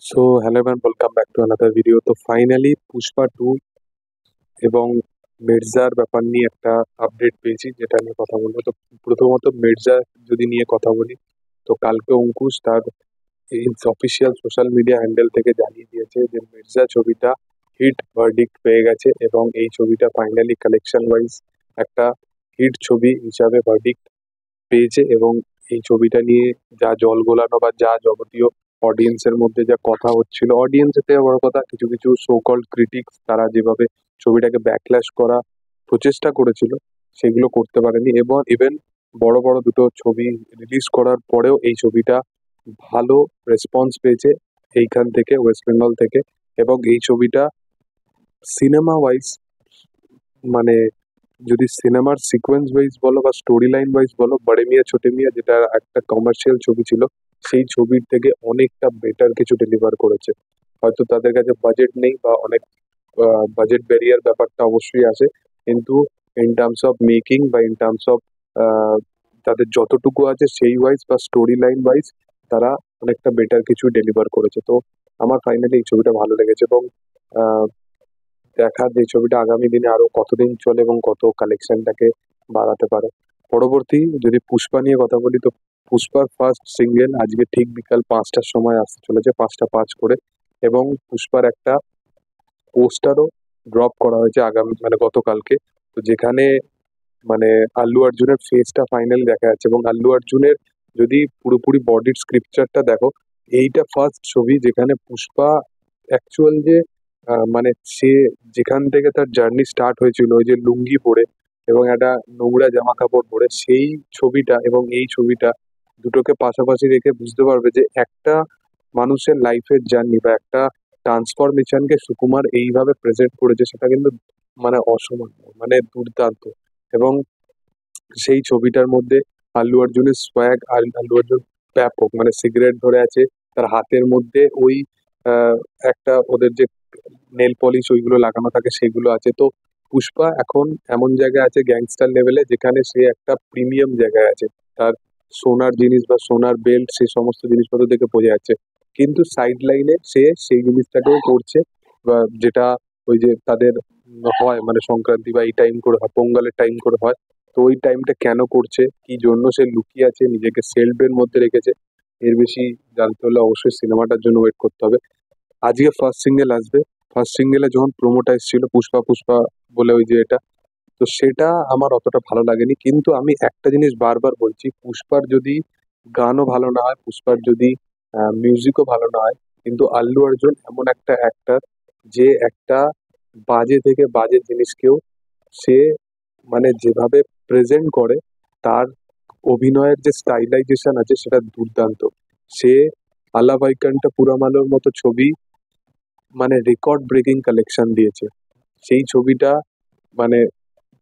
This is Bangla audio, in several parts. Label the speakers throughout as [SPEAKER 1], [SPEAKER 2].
[SPEAKER 1] So hello ma'am, welcome back to another video. তো ফাইনালি পুষ্পা টু এবং মির্জার ব্যাপার নিয়ে একটা আপডেট পেয়েছি, যেটা নিয়ে কথা বলবো। তো প্রথমত মির্জা যদি নিয়ে কথা বলি, তো কালকে অঙ্কুশ তার অফিসিয়াল সোশ্যাল মিডিয়া হ্যান্ডেল থেকে জানিয়ে দিয়েছে যে মির্জা ছবিটা হিট ভার্ডিক্ট পেয়ে গেছে এবং এই ছবিটা ফাইনালি কালেকশন ওয়াইজ একটা হিট ছবি হিসাবে ভার্ডিক্ট পেয়েছে। এবং এই ছবিটা নিয়ে যা জল গোলানো বা যা যাবতীয় অডিয়েন্সের মধ্যে যা কথা হচ্ছিল, অডিয়েন্সের থেকে বড় কথা কিছু কিছু সো কল্ড ক্রিটিক্স, তারা যেভাবে ছবিটাকে ব্যাকল্যাশ করা প্রচেষ্টা করেছিল সেগুলো করতে পারেনি। এবং ইভেন বড় বড় দুটো ছবি রিলিজ করার পরেও এই ছবিটা ভালো রেসপন্স পেয়েছে এইখান থেকে, ওয়েস্ট বেঙ্গল থেকে। এবং এই ছবিটা সিনেমা ওয়াইজ, মানে যদি সিনেমার সিকোয়েন্স ওয়াইজ বলো বা স্টোরি লাইন ওয়াইজ বলো, বড়ে মিয়া ছোটে মিয়া যেটা একটা কমার্শিয়াল ছবি ছিল, সেই ছবির থেকে অনেকটা বেটার কিছু ডেলিভার করেছে। হয়তো তাদের কাছে বাজেট নেই বা অনেক বাজেট ব্যারিয়ার ব্যাপারটা অবশ্যই আসে, কিন্তু ইন টার্মস অফ মেকিং বা ইন টার্মস অফ তাদের যতটুকু আছে সেই ওয়াইজ বা স্টোরি লাইন ওয়াইজ তারা অনেকটা বেটার কিছু ডেলিভার করেছে। তো আমার ফাইনালি এই ছবিটা ভালো লেগেছে। এবং আহ, দেখার যে ছবিটা আগামী দিনে আরো কতদিন চলে এবং কত কালেকশনটাকে বাড়াতে পারে। পরবর্তী যদি পুষ্পা নিয়ে কথা বলি, তো পুষ্পার ফার্স্ট সিঙ্গেল আজকে ঠিক বিকাল 5টার সময় আসতে চলেছে, 5টা 5 করে। এবং পুষ্পার একটা পোস্টারও ড্রপ করা হয়েছে আগামী, মানে গতকালকে। তো যেখানে মানে আল্লু অর্জুনের ফেসটা ফাইনালি দেখা যাচ্ছে। এবং আল্লু অর্জুনের যদি পুরোপুরি বডির স্ক্রিপচারটা দেখো, এইটা ফার্স্ট ছবি যেখানে পুষ্পা অ্যাকচুয়াল যে মানে সে যেখান থেকে তার জার্নি স্টার্ট হয়েছিল, ওই যে লুঙ্গি পরে এবং একটা নোংরা জামা কাপড় পরে, সেই ছবিটা এবং এই ছবিটা দুটোকে পাশাপাশি রেখে বুঝতে পারবে যে একটা মানুষের লাইফের জার্নি বা একটা ট্রান্সফরমেশনকে সুকুমার এইভাবে প্রেজেন্ট করেছে, সেটা কিন্তু মানে অসামান্য, মানে দুর্দান্ত। এবং সেই ছবিটার মধ্যে আল্লু অর্জুনের সোয়াগ, আল্লু অর্জুন ব্যাপক, মানে সিগারেট ধরে আছে, তার হাতের মধ্যে ওই আহ, একটা ওদের যে নেল পলিশ ওইগুলো লাগানো থাকে সেগুলো আছে। তো পুষ্পা এখন এমন জায়গায় আছে গ্যাংস্টার লেভেলে, যেখানে সে একটা প্রিমিয়াম জায়গায় আছে। তার সোনার জিনিস বা সোনার বেল্ট, সেই সমস্ত জিনিসপত্র দেখে বোঝা যাচ্ছে। কিন্তু সাইড লাইনে সে সেই জিনিসটাকেও করছে, বা যেটা ওই যে তাদের হয়, মানে সংক্রান্তি বা এই টাইম করে হয়, পোঙ্গলের টাইম করে হয়। তো ওই টাইমটা কেন করছে, কি জন্য সে লুকিয়ে আছে, নিজেকে সেলফের মধ্যে রেখেছে, এর বেশি জানতে হলে অবশ্যই সিনেমাটার জন্য ওয়েট করতে হবে। আজকে ফার্স্ট সিঙ্গেল আসবে। ফার্স্ট সিঙ্গেলে যখন প্রোমোটা এসেছিল পুষ্পা পুষ্পা বলে, ওই যে এটা, তো সেটা আমার অতটা ভালো লাগেনি। কিন্তু আমি একটা জিনিস বারবার বলছি, পুষ্পার যদি গানও ভালো না হয়, পুষ্পার যদি মিউজিকও ভালো না হয়, কিন্তু আল্লু অর্জুন এমন একটা অ্যাক্টার যে একটা বাজে থেকে বাজে জিনিসকেও সে মানে যেভাবে প্রেজেন্ট করে, তার অভিনয়ের যে স্টাইলাইজেশন আছে সেটা দুর্দান্ত। সে আলা ভাইকান্ঠা পুরামালোর মতো ছবি মানে রেকর্ড ব্রেকিং কালেকশন দিয়েছে। সেই ছবিটা মানে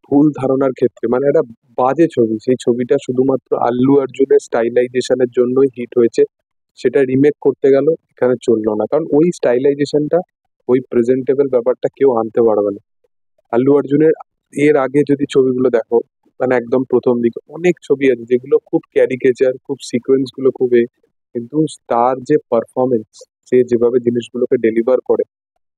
[SPEAKER 1] ভুল ধারণার ক্ষেত্রে, মানে একটা বাজে ছবি, সেই ছবিটা শুধুমাত্র আল্লু অর্জুনের স্টাইলাইজেশনের জন্যই হিট হয়েছে। সেটা রিমেক করতে গেল, এখানে চললো না, কারণ ওই স্টাইলাইজেশনটা, ওই প্রেজেন্টেবল ব্যাপারটা কেউ আনতে পারবে না। আল্লু অর্জুনের এর আগে যদি ছবিগুলো দেখো, মানে একদম প্রথম দিকে অনেক ছবি আছে যেগুলো খুব ক্যারিকেচার, খুব সিকোয়েন্স গুলো খুব কিন্তু তার যে পারফরমেন্স, সে যেভাবে জিনিসগুলোকে ডেলিভার করে,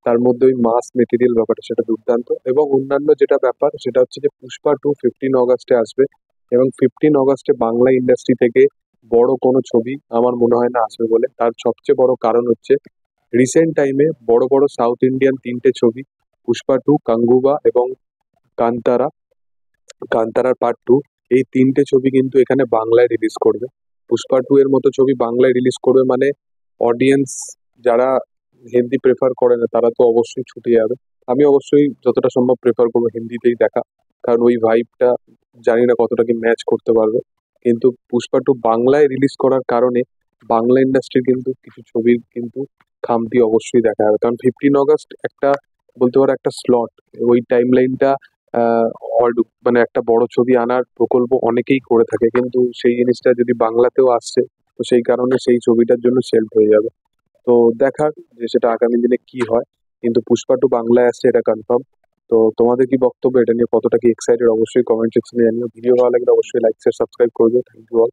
[SPEAKER 1] তার মধ্যে ওই মাস মেটেরিয়াল ব্যাপারটা সেটা দুর্দান্ত। এবং অন্যান্য যেটা ব্যাপার সেটা হচ্ছে যে পুষ্পা টু 15 অগস্টে আসবে। এবং 15 অগস্টে বাংলা ইন্ডাস্ট্রি থেকে বড় কোনো ছবি আমার মনে হয় না আসবে বলে। তার সবচেয়ে বড় কারণ হচ্ছে রিসেন্ট টাইমে বড় বড় সাউথ ইন্ডিয়ান 3টে ছবি, পুষ্পা টু, কাঙ্গুবা এবং কান্তারা, কান্তারার পার্ট 2, এই 3টে ছবি কিন্তু এখানে বাংলায় রিলিজ করবে। পুষ্পা টু এর মতো ছবি বাংলায় রিলিজ করবে মানে অডিয়েন্স যারা হিন্দি প্রেফার করে না তারা তো অবশ্যই ছুটে যাবে। আমি অবশ্যই যতটা সম্ভব প্রেফার করবো হিন্দিতেই দেখা, কারণ ওই ভাইবটা জানি না কতটা কি ম্যাচ করতে পারবে। কিন্তু পুষ্পা টু বাংলায় রিলিজ করার কারণে বাংলা ইন্ডাস্ট্রির কিন্তু কিছু ছবির কিন্তু খামতি অবশ্যই দেখা যাবে। কারণ 15 অগস্ট একটা, বলতে পারো একটা স্লট, ওই টাইম লাইনটা আহ মানে একটা বড় ছবি আনার প্রকল্প অনেকেই করে থাকে, কিন্তু সেই জিনিসটা যদি বাংলাতেও আসছে, তো সেই কারণে সেই ছবিটার জন্য সেলফ হয়ে যাবে। তো দেখার যে সেটা আগামী দিনে কি হয়। কিন্তু পুষ্পা টু বাংলায় আসছে এটা কনফার্ম। তো তোমাদের কি বক্তব্য এটা নিয়ে, কতটা কি এক্সাইটেড, অবশ্যই কমেন্ট সেকশনে জানিও। ভিডিও ভালো লাগলে অবশ্যই লাইক শেয়ার সাবস্ক্রাইব করবে। Thank you all.